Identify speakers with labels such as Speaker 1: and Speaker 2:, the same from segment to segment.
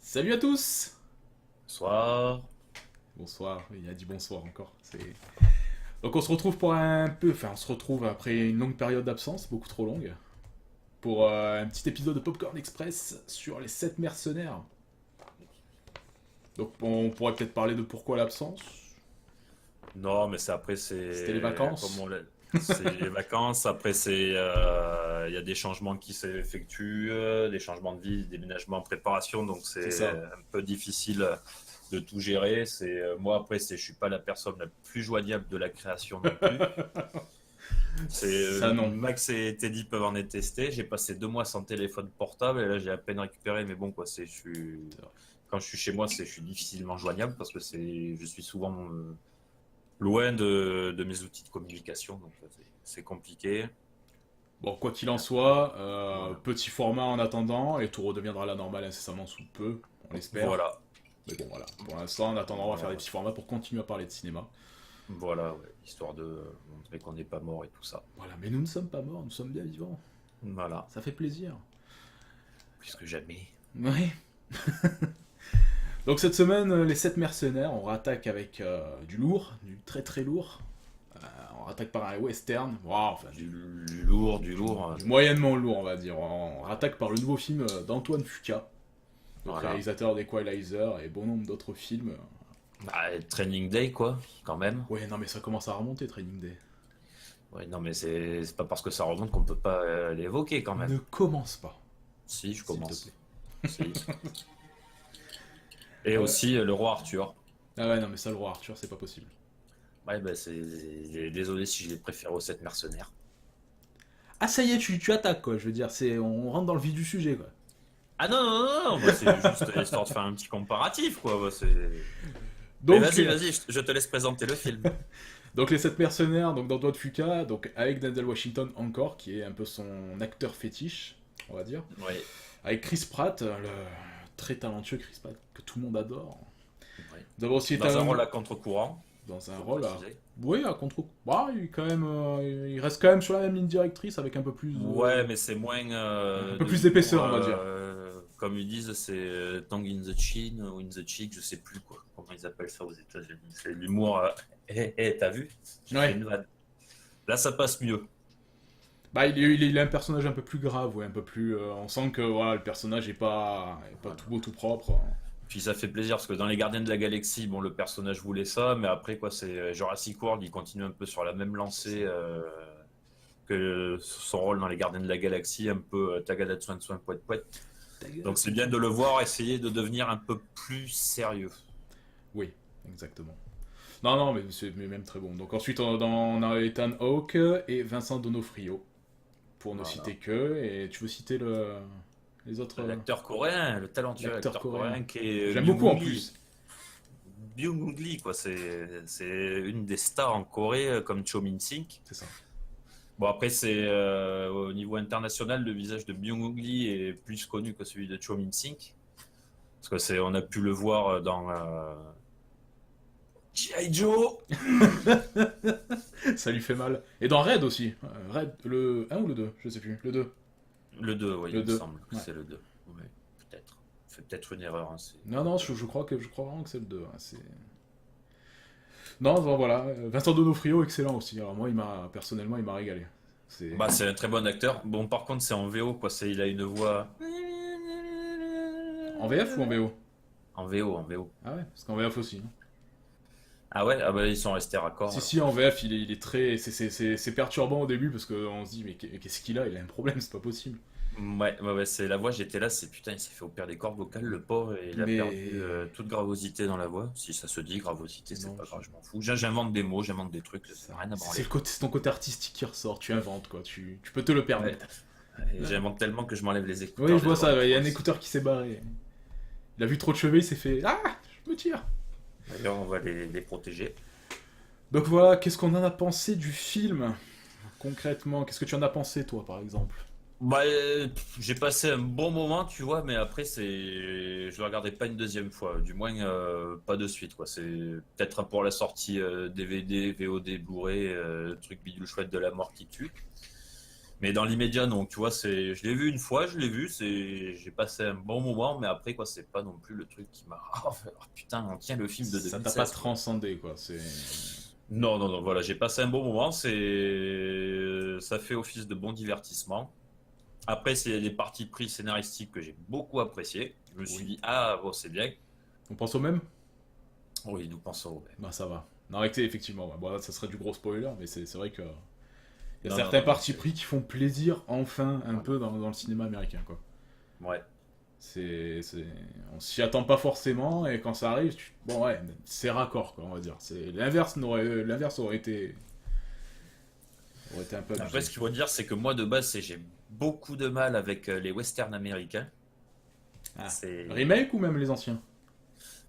Speaker 1: Salut à tous.
Speaker 2: Soir.
Speaker 1: Bonsoir, il a dit bonsoir encore. Donc on se retrouve pour un peu, enfin on se retrouve après une longue période d'absence, beaucoup trop longue, pour un petit épisode de Popcorn Express sur les 7 mercenaires. Donc on pourrait peut-être parler de pourquoi l'absence.
Speaker 2: Non, mais
Speaker 1: C'était les
Speaker 2: comme
Speaker 1: vacances.
Speaker 2: c'est les vacances. Après, il y a des changements qui s'effectuent, des changements de vie, des déménagements en préparation. Donc,
Speaker 1: C'est
Speaker 2: c'est
Speaker 1: ça.
Speaker 2: un peu difficile de tout gérer. Moi, après, je suis pas la personne la plus joignable de la création non plus.
Speaker 1: Ça non.
Speaker 2: Max et Teddy peuvent en attester. J'ai passé 2 mois sans téléphone portable et là, j'ai à peine récupéré. Mais bon, quoi,
Speaker 1: C'est vrai.
Speaker 2: quand je suis chez moi, je suis difficilement joignable parce que je suis souvent loin de mes outils de communication, donc c'est compliqué.
Speaker 1: Bon, quoi qu'il en soit,
Speaker 2: Voilà.
Speaker 1: petit format en attendant, et tout redeviendra la normale incessamment sous peu, on l'espère.
Speaker 2: Voilà.
Speaker 1: Mais bon voilà, pour l'instant en attendant on va faire des
Speaker 2: Voilà.
Speaker 1: petits formats pour continuer à parler de cinéma.
Speaker 2: Voilà, ouais. Histoire de montrer qu'on n'est pas mort et tout ça.
Speaker 1: Voilà, mais nous ne sommes pas morts, nous sommes bien vivants.
Speaker 2: Voilà.
Speaker 1: Ça fait plaisir.
Speaker 2: Plus que jamais.
Speaker 1: Oui. Donc cette semaine, les 7 mercenaires, on rattaque avec du lourd, du très très lourd. On rattaque par un western, wow, enfin
Speaker 2: Du lourd, du lourd.
Speaker 1: du moyennement lourd on va dire. On rattaque par le nouveau film d'Antoine Fuqua, le
Speaker 2: Voilà.
Speaker 1: réalisateur d'Equalizer et bon nombre d'autres films.
Speaker 2: Bah, Training Day, quoi, quand même.
Speaker 1: Ouais, non mais ça commence à remonter Training Day.
Speaker 2: Ouais, non, mais c'est pas parce que ça remonte qu'on peut pas l'évoquer, quand même.
Speaker 1: Ne commence pas,
Speaker 2: Si, je
Speaker 1: s'il te plaît.
Speaker 2: commence. Si. Et
Speaker 1: Ouais.
Speaker 2: aussi le roi Arthur.
Speaker 1: Ah ouais, non mais ça le roi Arthur, c'est pas possible.
Speaker 2: Ouais, bah, désolé si je les préfère aux 7 mercenaires.
Speaker 1: Ah ça y est, tu attaques quoi, je veux dire, on rentre dans le vif du sujet quoi.
Speaker 2: Ah non, non, non, non, bah, c'est juste histoire de faire un petit comparatif, quoi. Mais
Speaker 1: Donc,
Speaker 2: vas-y, je te laisse présenter le film.
Speaker 1: donc les 7 mercenaires, donc d'Antoine Fuqua, donc avec Denzel Washington encore, qui est un peu son acteur fétiche, on va dire.
Speaker 2: Oui,
Speaker 1: Avec Chris Pratt, le très talentueux Chris Pratt, que tout le monde adore.
Speaker 2: oui.
Speaker 1: Nous avons aussi été
Speaker 2: Dans un rôle à contre-courant,
Speaker 1: dans un
Speaker 2: faut
Speaker 1: rôle à...
Speaker 2: préciser.
Speaker 1: Oui, à contre... Bah, il, est quand même, il reste quand même sur la même ligne directrice avec
Speaker 2: Ouais, mais c'est moins
Speaker 1: un peu
Speaker 2: de
Speaker 1: plus
Speaker 2: l'humour,
Speaker 1: d'épaisseur, on va dire.
Speaker 2: comme ils disent, c'est tongue in the chin ou in the cheek, je sais plus quoi, comment ils appellent ça aux États-Unis. C'est l'humour. T'as vu? J'ai fait
Speaker 1: Ouais.
Speaker 2: une vanne. Là, ça passe mieux.
Speaker 1: Bah, il a un personnage un peu plus grave, ouais, un peu plus... on sent que voilà, le personnage est pas
Speaker 2: Voilà.
Speaker 1: tout beau, tout propre.
Speaker 2: Puis ça fait plaisir parce que dans les Gardiens de la Galaxie, bon, le personnage voulait ça, mais après, quoi, c'est Jurassic World, il continue un peu sur la même
Speaker 1: C'est ça.
Speaker 2: lancée que son rôle dans les Gardiens de la Galaxie, un peu tagada soin soin poète poète. Donc c'est bien de le voir essayer de devenir un peu plus sérieux.
Speaker 1: Oui, exactement. Non, non, mais c'est mais même très bon. Donc ensuite, on a Ethan Hawke et Vincent D'Onofrio, pour ne
Speaker 2: Voilà.
Speaker 1: citer que. Et tu veux citer les autres
Speaker 2: L'acteur coréen, le talentueux
Speaker 1: l'acteur
Speaker 2: acteur
Speaker 1: coréen
Speaker 2: coréen qui est
Speaker 1: J'aime beaucoup en
Speaker 2: Byung-Hun Lee.
Speaker 1: plus.
Speaker 2: Byung-Hun Lee, quoi, c'est une des stars en Corée comme Cho Min-sik.
Speaker 1: C'est ça.
Speaker 2: Bon, après, au niveau international, le visage de Byung-Hun Lee est plus connu que celui de Cho Min-sik. Parce que on a pu le voir dans G.I. Joe.
Speaker 1: Ça lui fait mal. Et dans Red aussi. Red, le un ou le 2 je sais plus. Le 2.
Speaker 2: Le 2, oui,
Speaker 1: Le
Speaker 2: il me
Speaker 1: 2.
Speaker 2: semble que
Speaker 1: Ouais.
Speaker 2: c'est le 2. Ouais, peut-être. Fait peut-être une erreur. Hein,
Speaker 1: Non, non, je crois vraiment que c'est le 2. Hein, non, bon, voilà. Vincent D'Onofrio, excellent aussi. Alors moi, personnellement, il m'a régalé. C'est
Speaker 2: Bah, c'est un très bon acteur. Bon, par contre, c'est en VO, quoi. Il a une voix.
Speaker 1: en VF ou en VO?
Speaker 2: En VO, en VO.
Speaker 1: Ah ouais, parce qu'en VF aussi. Hein.
Speaker 2: Ah ouais, ah bah, ils sont restés raccords
Speaker 1: Si,
Speaker 2: alors.
Speaker 1: si, en VF, il est très. C'est perturbant au début parce qu'on se dit, mais qu'est-ce qu'il a? Il a un problème, c'est pas possible.
Speaker 2: Ouais, ouais, ouais, c'est la voix, j'étais là, c'est putain, il s'est fait opérer des cordes vocales, le pauvre, et il a perdu
Speaker 1: Mais.
Speaker 2: toute gravosité dans la voix. Si ça se dit, gravosité, c'est
Speaker 1: Non,
Speaker 2: pas grave, je m'en fous. J'invente des mots, j'invente des trucs, rien à branler.
Speaker 1: c'est ton côté artistique qui ressort, tu inventes quoi, tu peux te le
Speaker 2: Ouais.
Speaker 1: permettre.
Speaker 2: Et j'invente tellement que je m'enlève les
Speaker 1: Oui,
Speaker 2: écouteurs
Speaker 1: je
Speaker 2: des
Speaker 1: vois ça, il y a
Speaker 2: oreilles.
Speaker 1: un écouteur qui s'est barré. Il a vu trop de cheveux, il s'est fait. Ah, je me tire.
Speaker 2: D'ailleurs, on va les protéger.
Speaker 1: Donc voilà, qu'est-ce qu'on en a pensé du film? Concrètement, qu'est-ce que tu en as pensé toi par exemple?
Speaker 2: Bah, j'ai passé un bon moment, tu vois, mais après, je le regardais pas une deuxième fois, du moins pas de suite, quoi. C'est peut-être pour la sortie DVD, VOD, Blu-ray, truc bidule chouette de la mort qui tue. Mais dans l'immédiat, non, tu vois, je l'ai vu une fois, j'ai passé un bon moment, mais après, quoi, c'est pas non plus le truc qui m'a. Oh, putain, on tient le film de
Speaker 1: Ça t'a pas
Speaker 2: 2016. Quoi.
Speaker 1: transcendé, quoi. C'est...
Speaker 2: Non, non, non, voilà, j'ai passé un bon moment, ça fait office de bon divertissement. Après, c'est des parties pris scénaristiques que j'ai beaucoup appréciées. Je me suis
Speaker 1: Oui.
Speaker 2: dit, ah, bon, c'est bien.
Speaker 1: On pense au même?
Speaker 2: Oui, nous pensons au même.
Speaker 1: Bah ça va. Non, effectivement, ouais. Bon, là, ça serait du gros spoiler, mais c'est vrai que... Il y a
Speaker 2: Non, non,
Speaker 1: certains
Speaker 2: non, non,
Speaker 1: partis pris qui font plaisir, enfin, un peu dans le cinéma américain, quoi.
Speaker 2: ouais.
Speaker 1: On s'y attend pas forcément, et quand ça arrive, bon ouais, c'est raccord, quoi, on va dire. L'inverse aurait été un peu
Speaker 2: Après,
Speaker 1: abusé.
Speaker 2: ce qu'il faut dire, c'est que moi, de base, j'ai beaucoup de mal avec les westerns américains.
Speaker 1: Ah.
Speaker 2: C'est
Speaker 1: Remake ou même les anciens?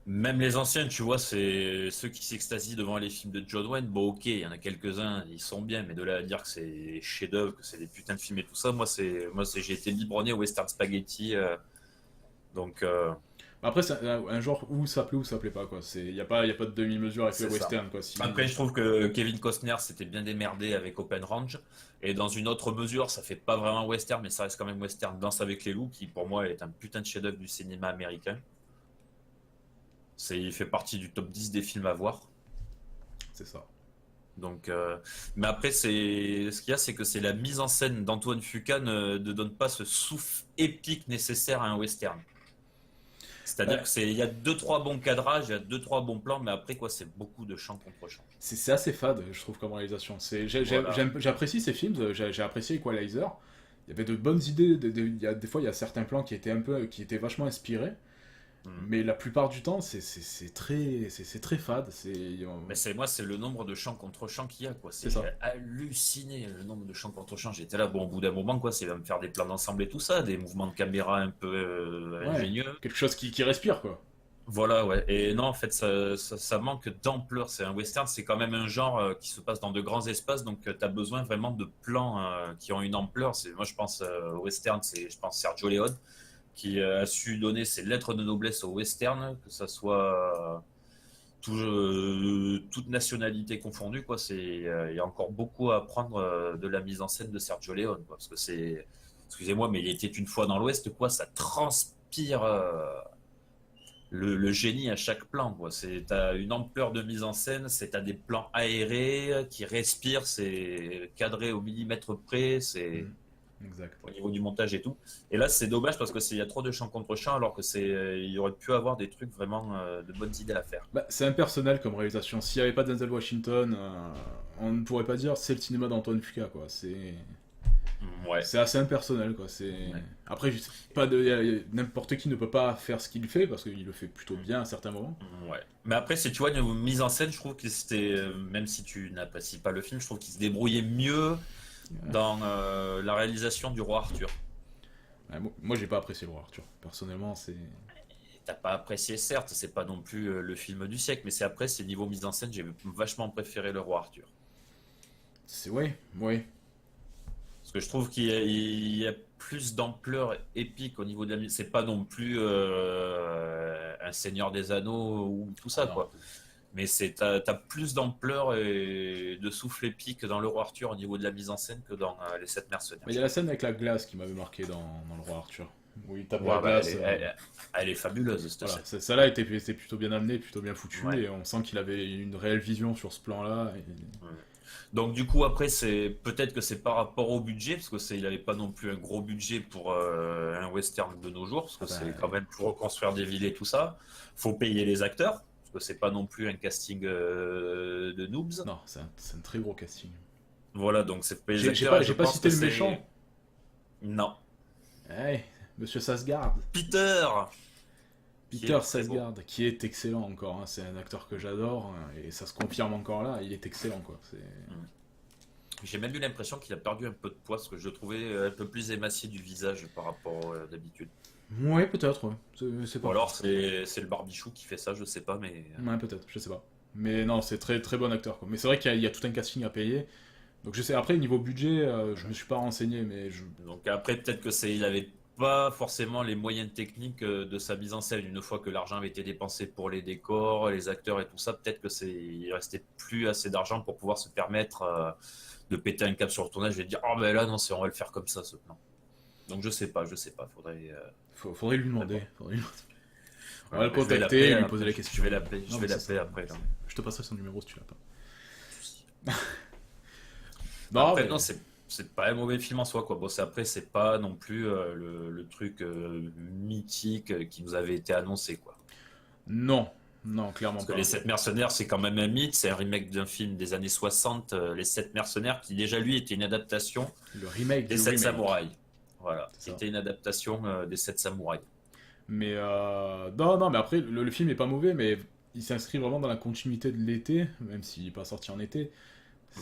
Speaker 2: Même les anciens, tu vois, c'est ceux qui s'extasient devant les films de John Wayne. Bon, ok, il y en a quelques-uns, ils sont bien, mais de là à dire que c'est des chefs-d'œuvre, que c'est des putains de films et tout ça, j'ai été biberonné au western spaghetti. Donc,
Speaker 1: Après, c'est un genre où ça plaît ou ça plaît pas, quoi. Y a pas de demi-mesure avec le
Speaker 2: c'est ça.
Speaker 1: western, quoi. Si...
Speaker 2: Après, je trouve que Kevin Costner s'était bien démerdé avec Open Range. Et dans une autre mesure, ça fait pas vraiment western, mais ça reste quand même western. Danse avec les loups, qui pour moi est un putain de chef-d'œuvre du cinéma américain. Il fait partie du top 10 des films à voir.
Speaker 1: C'est ça.
Speaker 2: Donc, mais après, ce qu'il y a, c'est que c'est la mise en scène d'Antoine Fuqua ne donne pas ce souffle épique nécessaire à un western. C'est-à-dire
Speaker 1: Ouais.
Speaker 2: que il y a deux trois bons cadrages, il y a deux trois bons plans, mais après quoi, c'est beaucoup de champ contre champ.
Speaker 1: C'est assez fade, je trouve, comme réalisation.
Speaker 2: Voilà.
Speaker 1: J'apprécie ces films, j'ai apprécié Equalizer. Il y avait de bonnes idées, des fois il y a certains plans qui étaient vachement inspirés,
Speaker 2: Hmm.
Speaker 1: mais la plupart du temps c'est très fade.
Speaker 2: Mais c'est le nombre de champs contre champs qu'il y a quoi.
Speaker 1: C'est
Speaker 2: J'ai
Speaker 1: ça.
Speaker 2: halluciné le nombre de champs contre champs. J'étais là, bon, au bout d'un moment quoi, c'est va me faire des plans d'ensemble et tout ça, des mouvements de caméra un peu
Speaker 1: Ouais,
Speaker 2: ingénieux.
Speaker 1: quelque chose qui respire, quoi.
Speaker 2: Voilà, ouais. Et non, en fait, ça manque d'ampleur. C'est un western, c'est quand même un genre qui se passe dans de grands espaces, donc tu as besoin vraiment de plans qui ont une ampleur. Moi, je pense au western, je pense Sergio Leone, qui a su donner ses lettres de noblesse au western, que ça soit toute nationalité confondue, quoi. Il y a encore beaucoup à apprendre de la mise en scène de Sergio Leone, quoi, parce que excusez-moi, mais il était une fois dans l'Ouest, quoi. Ça transpire. Le génie à chaque plan, quoi. T'as une ampleur de mise en scène, t'as des plans aérés qui respirent, c'est cadré au millimètre près, c'est
Speaker 1: Mhm. Exact.
Speaker 2: au niveau du montage et tout. Et là, c'est dommage parce que il y a trop de champ contre champ, alors que il y aurait pu avoir des trucs vraiment de bonnes idées à faire.
Speaker 1: Bah, c'est impersonnel comme réalisation. S'il n'y avait pas Denzel Washington, on ne pourrait pas dire c'est le cinéma d'Antoine Fuqua, quoi.
Speaker 2: Ouais.
Speaker 1: C'est assez impersonnel, quoi.
Speaker 2: Ouais.
Speaker 1: Après, je sais pas n'importe qui ne peut pas faire ce qu'il fait parce qu'il le fait plutôt bien à certains moments.
Speaker 2: Ouais. Mais après, tu vois, une mise en scène, je trouve que même si tu n'apprécies pas le film, je trouve qu'il se débrouillait mieux dans la réalisation du Roi Arthur.
Speaker 1: Ouais, moi, j'ai pas apprécié le roi Arthur. Personnellement, c'est.
Speaker 2: T'as pas apprécié, certes, c'est pas non plus le film du siècle, mais c'est niveau mise en scène, j'ai vachement préféré Le Roi Arthur.
Speaker 1: Ouais, ouais.
Speaker 2: Parce que je trouve qu'il y a plus d'ampleur épique au niveau de la mise. C'est pas non plus un Seigneur des Anneaux ou tout
Speaker 1: Ah
Speaker 2: ça,
Speaker 1: non.
Speaker 2: quoi. Mais t'as plus d'ampleur et de souffle épique dans Le Roi Arthur au niveau de la mise en scène que dans Les Sept Mercenaires.
Speaker 1: Mais il y a la scène avec la glace qui m'avait marqué dans le roi Arthur. Où il tape la
Speaker 2: Ouais, bah,
Speaker 1: glace.
Speaker 2: elle est fabuleuse, cette
Speaker 1: Voilà,
Speaker 2: scène.
Speaker 1: celle-là était plutôt bien amenée, plutôt bien foutue,
Speaker 2: Ouais.
Speaker 1: et on sent qu'il avait une réelle vision sur ce plan-là.
Speaker 2: Ouais. Donc du coup après c'est peut-être que c'est par rapport au budget parce que il avait pas non plus un gros budget pour un western de nos jours parce que
Speaker 1: Ah bah,
Speaker 2: c'est quand même pour reconstruire des villes et tout ça. Faut payer les acteurs parce que c'est pas non plus un casting de noobs.
Speaker 1: non, c'est un très gros casting.
Speaker 2: Voilà donc c'est payer les
Speaker 1: J'ai
Speaker 2: acteurs.
Speaker 1: pas,
Speaker 2: Et je
Speaker 1: j'ai pas
Speaker 2: pense
Speaker 1: cité
Speaker 2: que
Speaker 1: le
Speaker 2: c'est
Speaker 1: méchant.
Speaker 2: non
Speaker 1: Hey, Monsieur Sasgard.
Speaker 2: Peter qui
Speaker 1: Peter
Speaker 2: est très bon.
Speaker 1: Sasgard, qui est excellent encore. Hein. C'est un acteur que j'adore, et ça se confirme encore là. Il est excellent, quoi.
Speaker 2: J'ai même eu l'impression qu'il a perdu un peu de poids parce que je le trouvais un peu plus émacié du visage par rapport à d'habitude.
Speaker 1: Ouais, peut-être, ouais. C'est
Speaker 2: Ou
Speaker 1: pas.
Speaker 2: alors c'est le barbichou qui fait ça, je sais pas mais.
Speaker 1: Ouais, peut-être, je sais pas. Mais non, c'est très très bon acteur, quoi. Mais c'est vrai qu'il y a tout un casting à payer. Donc je sais, après, niveau budget, je me suis pas renseigné, mais
Speaker 2: Donc après, peut-être que il avait pas forcément les moyens techniques de sa mise en scène. Une fois que l'argent avait été dépensé pour les décors, les acteurs et tout ça, peut-être que il restait plus assez d'argent pour pouvoir se permettre de péter un cap sur le tournage et de dire oh ben là non, on va le faire comme ça ce plan. Donc je sais pas, faudrait.
Speaker 1: Faudrait lui demander. On va le
Speaker 2: Je vais
Speaker 1: contacter et lui
Speaker 2: l'appeler,
Speaker 1: poser la question.
Speaker 2: Je vais l'appeler,
Speaker 1: Non,
Speaker 2: je vais
Speaker 1: mais
Speaker 2: l'appeler après. Là.
Speaker 1: Je te passerai son numéro si tu l'as pas.
Speaker 2: Après,
Speaker 1: mais...
Speaker 2: non, c'est pas un mauvais film en soi, quoi. Bon, c'est pas non plus le truc mythique qui nous avait été annoncé, quoi.
Speaker 1: Non, non, clairement
Speaker 2: Parce que
Speaker 1: pas.
Speaker 2: Les 7 mercenaires, c'est quand même un mythe, c'est un remake d'un film des années 60, Les 7 mercenaires, qui déjà lui était une adaptation
Speaker 1: Le remake
Speaker 2: des
Speaker 1: du
Speaker 2: 7
Speaker 1: remake.
Speaker 2: samouraïs. Voilà,
Speaker 1: C'est ça.
Speaker 2: c'était une adaptation des 7 samouraïs.
Speaker 1: Mais non, mais après, le film est pas mauvais, mais il s'inscrit vraiment dans la continuité de l'été, même s'il n'est pas sorti en été.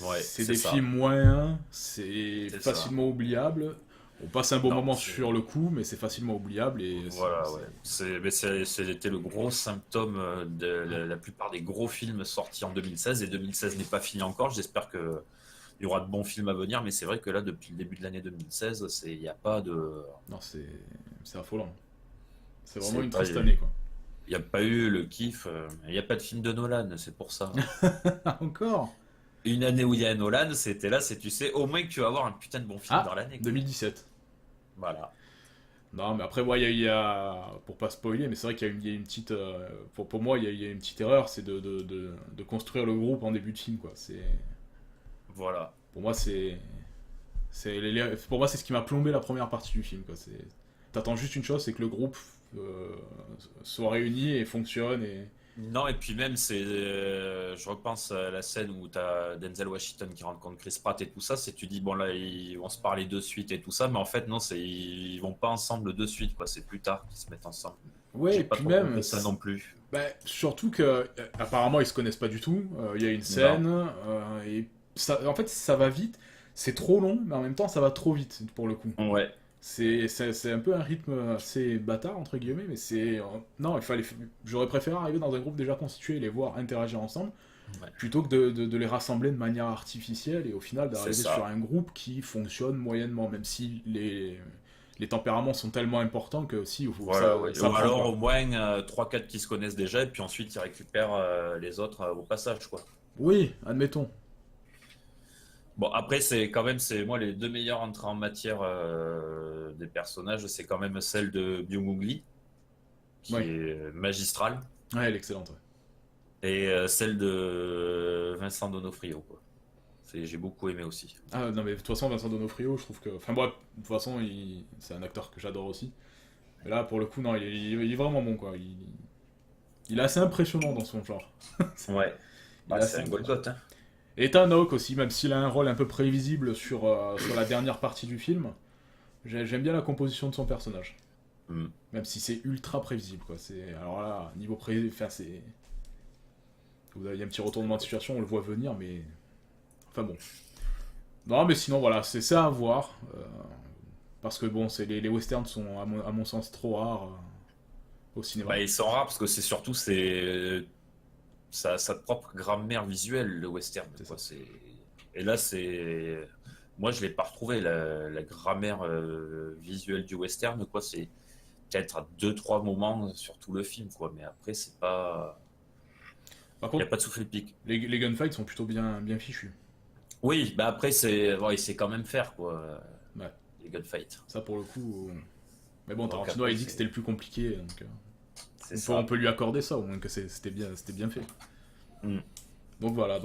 Speaker 2: Ouais,
Speaker 1: C'est
Speaker 2: c'est
Speaker 1: des
Speaker 2: ça.
Speaker 1: films moyens, c'est
Speaker 2: C'est
Speaker 1: facilement oubliable. On passe un bon
Speaker 2: Non,
Speaker 1: moment
Speaker 2: c'est-
Speaker 1: sur le coup, mais c'est facilement oubliable. Et
Speaker 2: Voilà, ouais. C'était le gros symptôme de la plupart des gros films sortis en 2016, et 2016 n'est pas fini encore. J'espère que il y aura de bons films à venir, mais c'est vrai que là, depuis le début de l'année 2016, il n'y a pas de.
Speaker 1: Non, c'est affolant. C'est
Speaker 2: C'est
Speaker 1: vraiment une
Speaker 2: pas-
Speaker 1: triste année, quoi.
Speaker 2: Il n'y a pas eu le kiff. Il n'y a pas de film de Nolan, c'est pour ça.
Speaker 1: Ah, encore?
Speaker 2: Une année où il y a un Nolan, c'était là, c'est tu sais, au moins que tu vas avoir un putain de bon film
Speaker 1: Ah,
Speaker 2: dans l'année, quoi.
Speaker 1: 2017.
Speaker 2: Voilà.
Speaker 1: Non, mais après, moi, pour pas spoiler, mais c'est vrai qu'il y a une petite. Pour moi, il y a une petite erreur, c'est de construire le groupe en début de film, quoi.
Speaker 2: Voilà.
Speaker 1: Pour moi, pour moi, c'est ce qui m'a plombé la première partie du film, quoi. T'attends juste une chose, c'est que le groupe soit réuni et fonctionne.
Speaker 2: Non, et puis même, je repense à la scène où tu as Denzel Washington qui rencontre Chris Pratt et tout ça, tu dis, bon là, ils vont se parler de suite et tout ça, mais en fait, non, ils vont pas ensemble de suite, quoi. C'est plus tard qu'ils se mettent ensemble.
Speaker 1: Ouais,
Speaker 2: J'ai
Speaker 1: et
Speaker 2: pas
Speaker 1: puis
Speaker 2: trop
Speaker 1: même.
Speaker 2: compris ça non plus.
Speaker 1: Bah, surtout que, apparemment, ils se connaissent pas du tout. Il y a une
Speaker 2: Non.
Speaker 1: scène, et en fait, ça va vite. C'est trop long, mais en même temps, ça va trop vite, pour le coup.
Speaker 2: Ouais,
Speaker 1: C'est un peu un rythme assez bâtard, entre guillemets, mais non, j'aurais préféré arriver dans un groupe déjà constitué et les voir interagir ensemble,
Speaker 2: ouais.
Speaker 1: plutôt que de les rassembler de manière artificielle et au final d'arriver
Speaker 2: C'est ça.
Speaker 1: sur un groupe qui fonctionne moyennement, même si les tempéraments sont tellement importants que si,
Speaker 2: Voilà, ouais.
Speaker 1: ça
Speaker 2: Ou
Speaker 1: prend
Speaker 2: alors
Speaker 1: pas.
Speaker 2: au moins 3-4 qui se connaissent déjà, et puis ensuite ils récupèrent les autres au passage, quoi.
Speaker 1: Oui, admettons.
Speaker 2: Bon, après, c'est moi, les deux meilleures entrées en matière des personnages, c'est quand même celle de Byung-Hun Lee, qui
Speaker 1: Ouais.
Speaker 2: est magistrale,
Speaker 1: Ouais, elle est excellente. Ouais.
Speaker 2: et celle de Vincent D'Onofrio, quoi. J'ai beaucoup aimé aussi.
Speaker 1: Ah non, mais de toute façon, Vincent D'Onofrio, je trouve que. Enfin, moi, de toute façon, c'est un acteur que j'adore aussi. Mais là, pour le coup, non, il est vraiment bon, quoi. Il est assez impressionnant dans son genre.
Speaker 2: Ouais.
Speaker 1: Il est
Speaker 2: C'est
Speaker 1: assez
Speaker 2: un
Speaker 1: impressionnant.
Speaker 2: Golgot, hein.
Speaker 1: Et Ethan Hawke aussi, même s'il a un rôle un peu prévisible sur la dernière partie du film, j'aime bien la composition de son personnage.
Speaker 2: Hmm.
Speaker 1: Même si c'est ultra prévisible, quoi. Alors là, niveau enfin, c'est. Il y a un petit retournement de situation, on le voit venir, mais. Enfin bon. Non, mais sinon, voilà, c'est ça à voir. Parce que bon, les westerns sont, à mon sens, trop rares au cinéma.
Speaker 2: Bah, ils sont rares parce que c'est surtout sa propre grammaire visuelle, le western,
Speaker 1: C'est
Speaker 2: quoi.
Speaker 1: ça.
Speaker 2: Et là, moi, je l'ai pas retrouvé, la grammaire visuelle du western, quoi. C'est peut-être à 2-3 moments sur tout le film, quoi. Mais après, c'est pas.
Speaker 1: Par
Speaker 2: Il n'y
Speaker 1: contre,
Speaker 2: a pas de souffle épique.
Speaker 1: les gunfights sont plutôt bien fichus.
Speaker 2: Oui, bah après, il sait quand même faire, quoi,
Speaker 1: Ouais.
Speaker 2: les gunfights.
Speaker 1: Ça, pour le coup. Mais bon,
Speaker 2: Donc
Speaker 1: Tarantino a
Speaker 2: après,
Speaker 1: dit que c'était le plus compliqué, donc.
Speaker 2: C'est
Speaker 1: On
Speaker 2: ça.
Speaker 1: peut lui accorder ça, au moins que c'était bien fait.
Speaker 2: Mm.
Speaker 1: Donc voilà,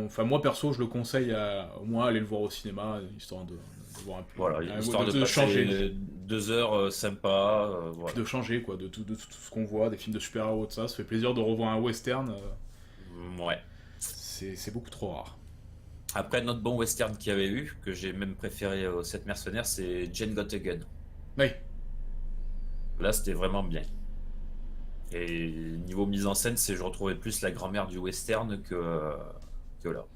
Speaker 1: enfin moi perso je le conseille au moins aller le voir au cinéma, histoire de voir un peu,
Speaker 2: Voilà, histoire de passer
Speaker 1: changer,
Speaker 2: 2 heures sympas,
Speaker 1: puis
Speaker 2: voilà.
Speaker 1: de changer quoi, de tout ce qu'on voit, des films de super-héros, de ça fait plaisir de revoir un western,
Speaker 2: Ouais.
Speaker 1: c'est beaucoup trop rare.
Speaker 2: Après, notre bon western qu'il y avait eu, que j'ai même préféré aux 7 mercenaires, c'est Jane Got a Gun.
Speaker 1: Oui,
Speaker 2: Là, c'était vraiment bien. Et niveau mise en scène, je retrouvais plus la grand-mère du western que là.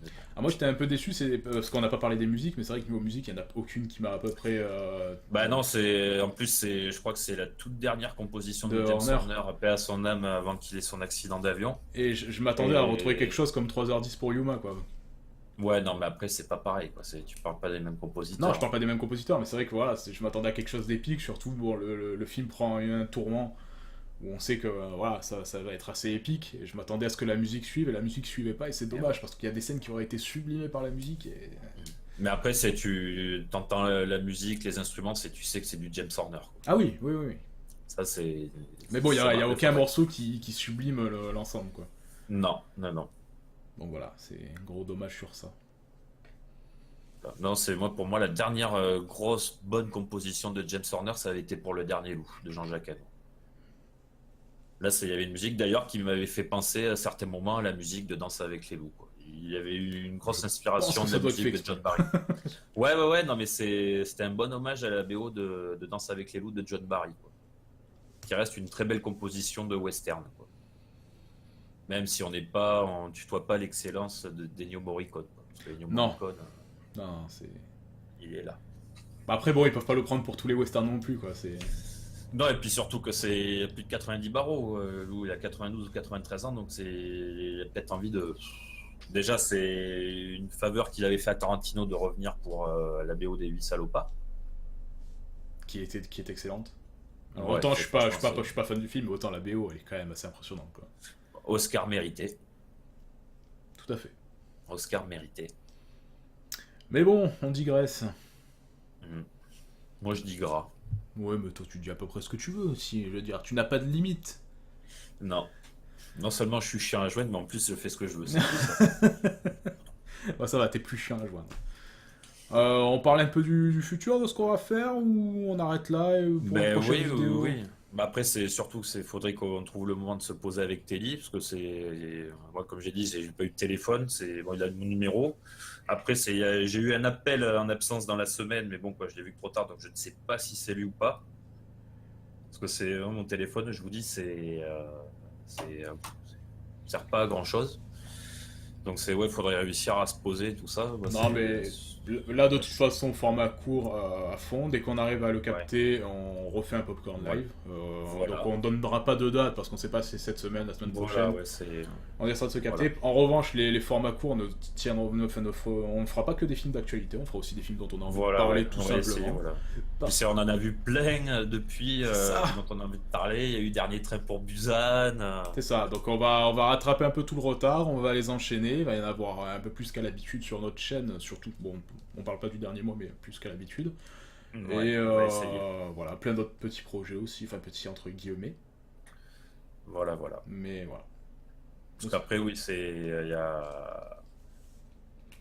Speaker 2: Mais bon.
Speaker 1: moi j'étais un peu déçu, c'est parce qu'on n'a pas parlé des musiques, mais c'est vrai que niveau musique il n'y en a aucune qui m'a à peu près
Speaker 2: Bah non, en plus, je crois que c'est la toute dernière composition
Speaker 1: De
Speaker 2: de James
Speaker 1: Horner.
Speaker 2: Horner, paix à son âme, avant qu'il ait son accident d'avion.
Speaker 1: Et je m'attendais à retrouver quelque chose comme 3h10 pour Yuma quoi.
Speaker 2: Ouais, non, mais après, c'est pas pareil, quoi. Tu parles pas des mêmes
Speaker 1: Non, je
Speaker 2: compositeurs.
Speaker 1: parle pas des mêmes compositeurs, mais c'est vrai que voilà, je m'attendais à quelque chose d'épique, surtout bon, le film prend un tournant où on sait que voilà, ça va être assez épique, et je m'attendais à ce que la musique suive, et la musique suivait pas, et c'est
Speaker 2: Et ouais.
Speaker 1: dommage, parce qu'il y a des scènes qui auraient été sublimées par la musique, et...
Speaker 2: Mais après, tu entends la musique, les instruments, tu sais que c'est du James Horner, quoi.
Speaker 1: Ah oui, oui, oui, oui.
Speaker 2: Ça,
Speaker 1: Mais bon,
Speaker 2: ça
Speaker 1: y a
Speaker 2: marque de
Speaker 1: aucun
Speaker 2: fabrique.
Speaker 1: morceau qui sublime l'ensemble, quoi.
Speaker 2: Non, non, non.
Speaker 1: Donc voilà, c'est un gros dommage sur ça.
Speaker 2: Non, pour moi la dernière grosse bonne composition de James Horner, ça avait été pour Le Dernier Loup de Jean-Jacques Hano. Là, il y avait une musique d'ailleurs qui m'avait fait penser à certains moments à la musique de Danse avec les loups, quoi. Il y avait eu une
Speaker 1: Je
Speaker 2: grosse
Speaker 1: pense
Speaker 2: inspiration
Speaker 1: que
Speaker 2: de
Speaker 1: ça
Speaker 2: la
Speaker 1: doit être fait
Speaker 2: musique de
Speaker 1: exprès.
Speaker 2: John Barry. Ouais, ouais, ouais, non, mais c'était un bon hommage à la BO de Danse avec les loups de John Barry, quoi. Qui reste une très belle composition de western, quoi. Même si on tutoie pas l'excellence d'Ennio Morricone, quoi. Parce que Ennio
Speaker 1: Non,
Speaker 2: Morricone,
Speaker 1: non, c'est...
Speaker 2: il est là.
Speaker 1: Bah après, bon, ils peuvent pas le prendre pour tous les westerns non plus, quoi, c'est...
Speaker 2: Non, et puis surtout que c'est plus de 90 barreaux. Lou, il a 92 ou 93 ans, donc il a peut-être envie de. Déjà, c'est une faveur qu'il avait fait à Tarantino de revenir pour la BO des 8 salopards.
Speaker 1: qui est excellente. Alors,
Speaker 2: Ouais,
Speaker 1: autant
Speaker 2: franchement,
Speaker 1: je suis pas fan du film, mais autant la BO elle est quand même assez impressionnante, quoi.
Speaker 2: Oscar mérité.
Speaker 1: Tout à fait.
Speaker 2: Oscar mérité.
Speaker 1: Mais bon, on digresse.
Speaker 2: Mhm. Moi, je dis gras.
Speaker 1: Ouais, mais toi tu dis à peu près ce que tu veux aussi, je veux dire, tu n'as pas de limite.
Speaker 2: Non. Non seulement je suis chiant à joindre, mais en plus, je fais ce que je veux. C'est tout ça.
Speaker 1: Bah ça va, t'es plus chiant à joindre. On parle un peu du futur, de ce qu'on va faire, ou on arrête là pour une
Speaker 2: Ben
Speaker 1: prochaine
Speaker 2: oui, oui,
Speaker 1: vidéo?
Speaker 2: oui. Mais après, c'est surtout qu'il faudrait qu'on trouve le moment de se poser avec Telly, parce que moi, comme j'ai dit, j'ai pas eu de téléphone. Bon, il a mon numéro. Après, j'ai eu un appel en absence dans la semaine, mais bon, quoi, je l'ai vu trop tard, donc je ne sais pas si c'est lui ou pas. Parce que mon téléphone, je vous dis, ça sert pas à grand chose. Donc ouais, faudrait réussir à se poser tout ça. Bah,
Speaker 1: Non, mais là, de
Speaker 2: moi,
Speaker 1: toute façon, format court à fond. Dès qu'on arrive à le
Speaker 2: ouais,
Speaker 1: capter, on refait un popcorn
Speaker 2: voilà,
Speaker 1: live. Donc
Speaker 2: voilà,
Speaker 1: on donnera pas de date parce qu'on sait pas si c'est cette semaine, la semaine
Speaker 2: voilà,
Speaker 1: prochaine.
Speaker 2: ouais, c'est
Speaker 1: On essaiera de se
Speaker 2: voilà.
Speaker 1: capter. En revanche, les formats courts on ne fera pas que des films d'actualité, on fera aussi des films dont on a envie de
Speaker 2: Voilà, ouais,
Speaker 1: parler tout
Speaker 2: on va essayer,
Speaker 1: simplement.
Speaker 2: voilà.
Speaker 1: Parce
Speaker 2: Puis on en a vu plein depuis
Speaker 1: c'est ça.
Speaker 2: dont on a envie de parler. Il y a eu Dernier Train pour Busan.
Speaker 1: C'est ça, donc on va rattraper un peu tout le retard, on va les enchaîner, il va y en avoir un peu plus qu'à l'habitude sur notre chaîne, surtout, bon, on parle pas du dernier mois, mais plus qu'à l'habitude.
Speaker 2: Ouais,
Speaker 1: Et
Speaker 2: on va essayer.
Speaker 1: voilà, plein d'autres petits projets aussi, enfin petits entre guillemets,
Speaker 2: Voilà, voilà.
Speaker 1: mais voilà.
Speaker 2: Parce qu'après, oui, il y a.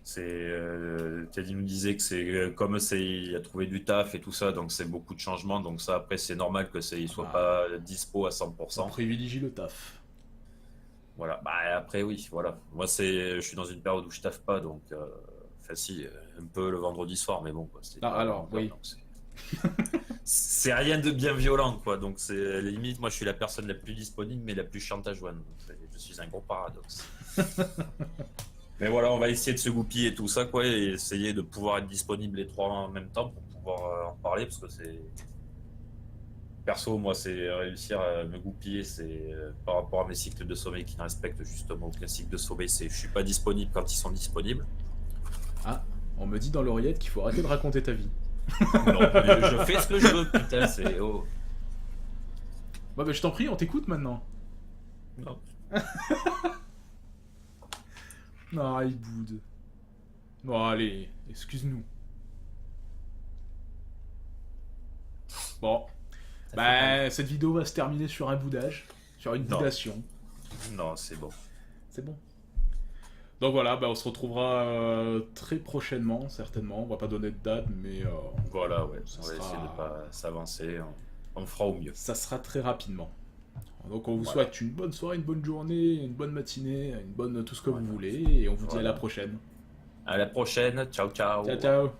Speaker 2: Teddy nous disait que il a trouvé du taf et tout ça, donc c'est beaucoup de changements. Donc ça, après, c'est normal il soit
Speaker 1: Bah,
Speaker 2: pas dispo à
Speaker 1: on
Speaker 2: 100%.
Speaker 1: privilégie le taf.
Speaker 2: Voilà. Bah, après, oui, voilà. Moi, je suis dans une période où je taffe pas, donc, enfin, si, un peu le vendredi soir, mais bon, quoi, c'est
Speaker 1: Ah,
Speaker 2: pas à
Speaker 1: alors,
Speaker 2: longueur,
Speaker 1: oui.
Speaker 2: donc c'est rien de bien violent, quoi. Donc, c'est limite, moi, je suis la personne la plus disponible, mais la plus chiante à joindre. Donc, je suis un gros paradoxe. Mais voilà, on va essayer de se goupiller et tout ça, quoi, et essayer de pouvoir être disponible les trois en même temps pour pouvoir en parler, parce que c'est. Perso, moi, c'est réussir à me goupiller, c'est par rapport à mes cycles de sommeil qui ne respectent justement aucun cycle de sommeil, je suis pas disponible quand ils sont disponibles.
Speaker 1: Ah, on me dit dans l'oreillette qu'il faut arrêter de raconter ta vie.
Speaker 2: Non, je fais ce que je veux, putain, c'est. Oh.
Speaker 1: Bah, je t'en prie, on t'écoute maintenant.
Speaker 2: Non.
Speaker 1: Non, il boude. Bon, allez, excuse-nous. Bon,
Speaker 2: Ça fait mal.
Speaker 1: bah, cette vidéo va se terminer sur un boudage, sur une
Speaker 2: Non,
Speaker 1: boudation.
Speaker 2: non, c'est bon.
Speaker 1: C'est bon. Donc voilà, bah, on se retrouvera très prochainement, certainement. On va pas donner de date, mais
Speaker 2: Voilà, ouais,
Speaker 1: ça
Speaker 2: on va essayer de
Speaker 1: sera,
Speaker 2: pas s'avancer, on fera au mieux.
Speaker 1: ça sera très rapidement. Donc on vous
Speaker 2: Voilà.
Speaker 1: souhaite une bonne soirée, une bonne journée, une bonne matinée, une bonne tout ce que
Speaker 2: Voilà.
Speaker 1: vous voulez, et on vous dit à la
Speaker 2: Voilà.
Speaker 1: prochaine.
Speaker 2: À la prochaine, ciao, ciao.
Speaker 1: Ciao ciao.